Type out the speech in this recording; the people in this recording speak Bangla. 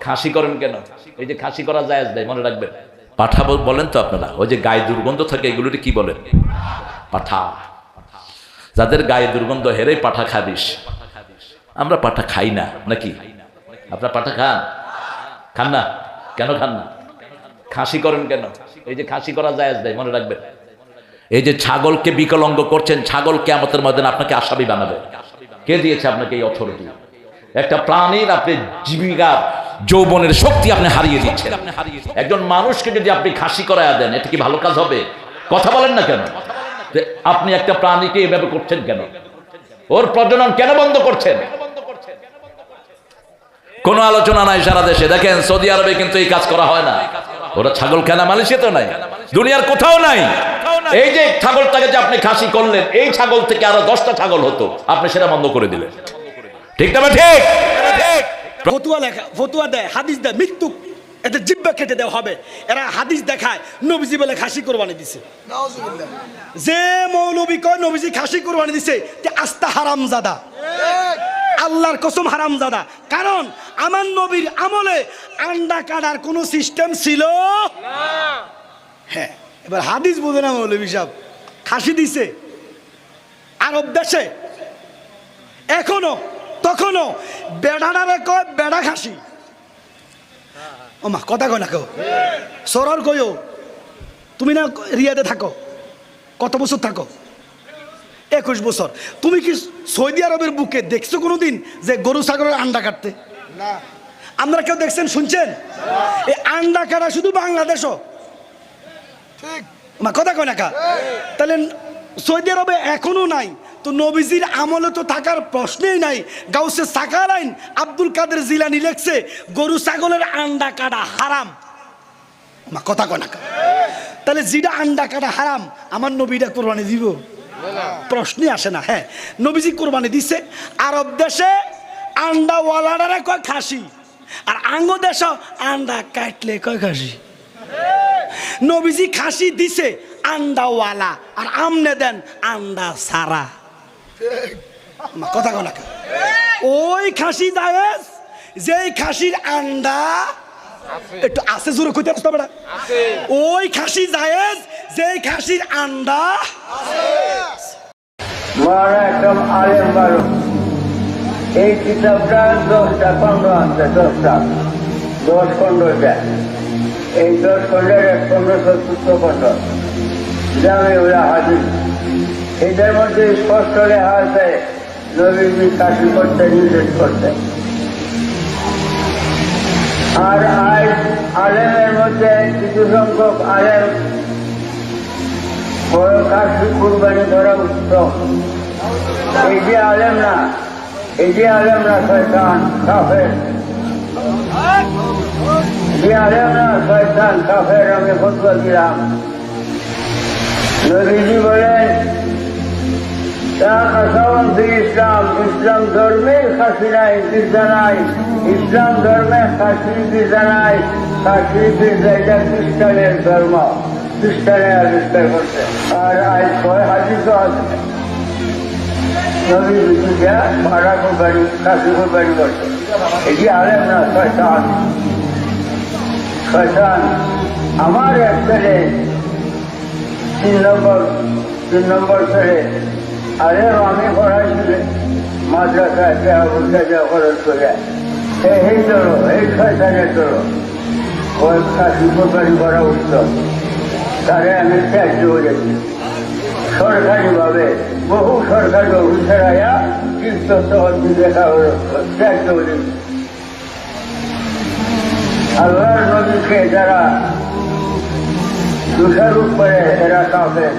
খাসি করেন কেন? এই যে খাসি করা জায়েজ নাই, মনে রাখবেন। পাঠা বলেন তো আপনারা, ওই যে গায়ে দুর্গন্ধ থাকে এগুলোকে কি বলেন? পাঠা। যাদের গায়ে দুর্গন্ধ হেরেই পাঠা খাবিস। আমরা পাঠা খাই না নাকি? আপনারা পাঠা খান? খান না? কেন খান না? খাসি করেন কেন? এই যে খাসি করা জায়েজ নাই, মনে রাখবেন। এই যে ছাগলকে বিকলাঙ্গ করছেন, ছাগল কিয়ামতের ময়দানে আপনাকে আসামি বানাবে। কে দিয়েছে আপনাকে এই অথরিটি? একটা প্রাণীর আপনি জীবিকার যৌবনের শক্তি আপনি হারিয়ে দিচ্ছেন। একজন মানুষকে যদি আপনি খাসি করায়া দেন, এটা কি ভালো কাজ হবে? কথা বলেন না কেন? আপনি একটা প্রাণীকে এভাবে করছেন কেন? ওর প্রজনন কেন বন্ধ করছেন? কোনো আলোচনা নাই সারা দেশে। দেখেন সৌদি আরবে কিন্তু এই কাজ করা হয় না। ওরা ছাগল কেনা মালয়েশিয়াতেও নাই, দুনিয়ার কোথাও নাই। এই যে ছাগলটাকে যে আপনি খাসি করলেন, এই ছাগল থেকে আরো 10টা ছাগল হতো, আপনি সেটা বন্ধ করে দিলেন। ঠিক না? ঠিক। ফতুয়া লেখা, ফতুয়া দেয়, হাদিস দেয়, মৃত্যু এদের জিব্বা কেটে দেওয়া হবে। এরা হাদিস দেখায় নবীজি বলে খাসি কোরবানি দিছে। যে মৌলবী কয় নবীজি খাসি কোরবানি দিছে, তে আস্তা হারামজাদা, আল্লাহর কসম হারামজাদা। কারণ আমার নবীর আমলে আন্ডা কাটার কোনো সিস্টেম ছিল না। হ্যাঁ, এবার হাদিস বোঝে না মৌলবী সাহেব, খাসি দিছে আরব দেশে। এখনো তখনও বেড়াটারে কয় বেড়া খাসি। ওমা কথা কয় না কেউ, সরল কইও। তুমি না রিয়াদে থাকো, কত বছর থাকো? 21 বছর। তুমি কি সৌদি আরবের বুকে দেখছো কোনোদিন যে গরু ছাগলের আন্ডা কাটতে? না। আপনারা কেউ দেখছেন, শুনছেন? এই আন্ডা কাটা শুধু বাংলাদেশও। ঠিক মা কথা কয় না কা? তাহলে সৌদি আরবে এখনো নাই তো নবীজির আমলে তো থাকার প্রশ্নই নাই। গাউসে সাকারাইন আব্দুল কাদের জিলানী লেখছে গরু ছাগলের আন্ডা কাটা হারাম। মা কথা কয় না কা? তাহলে যেটা আন্ডা কাটা হারাম, আমার নবীটা কোরবানি দিব? প্রশ্নই আসে না। হ্যাঁ, নবীজি কোরবানি দিছে। আরব দেশে আন্ডা ওয়ালাডারে কয় খাসি, আর আঙ্গ দেশ আন্ডা কাটলে কয় খাসি। নবীজি খাসি দিছে আন্ডাওয়ালা, আর আমনে দেন আন্ডা সারা। কথা কয় না? ওই খাসি জায়েজ যেই খাসির আন্ডা একটু আছে, জোরে কইতে আসতে পারে। ওই খাসি জায়েজ যেই খাসির আন্ডা এই কিতাবটা 10টা খণ্ড আছে, 10টা 10 খণ্ড যায়। এই 10 খণ্ডের 1 খণ্ড চতুর্থ খণ্ড জামিউল হাদিস। এদের মধ্যে স্পষ্ট লেখা আছে নবীজি খাসি করতে নিষেধ করতেন। আর আজ আলেমের মধ্যে কিছু সংখ্যক আলেম বড় খাসি কুরবানি করা উত্তম। এই যে আলেম না, এই যে আলেম না শয়তান কাফের, যে আলেম না শয়তান কাফের। আমি ফতোয়া দিলাম, নবীজি বলেন ইসলাম, ইসলাম ধর্মের খাসি নাই, পিজা নাই। ইসলাম ধর্মে খাসি পিজা নাই। খাসি পিজা এটা খ্রিস্টানের ধর্ম, খ্রিস্টানে আবিষ্কার করছে। আর আজ কয় হাদিস আছে নবী বিশুদ্ধা ভাড়া কোরবানি, খাসি কোরবানি করছে। এটি আলেম না শয়তান, শয়তান। আমার এক ছেলে 3 নম্বর ছেলে আলেম, আমি পড়াইছিলেন মাদ্রাসায় খরচ করে। এই চলো, এই শয়তানের চলো, ওই খাসি কোরবানি করা উত্তম। তারে আমি সাহায্য করেছি সরকারিভাবে। বহু সরকারি অফিসারাইয়া তীর্থ তহবিল দেখা সাহায্য করেছি। আল্লাহর নবীকে যারা দোষারোপ করে এরা কাফের।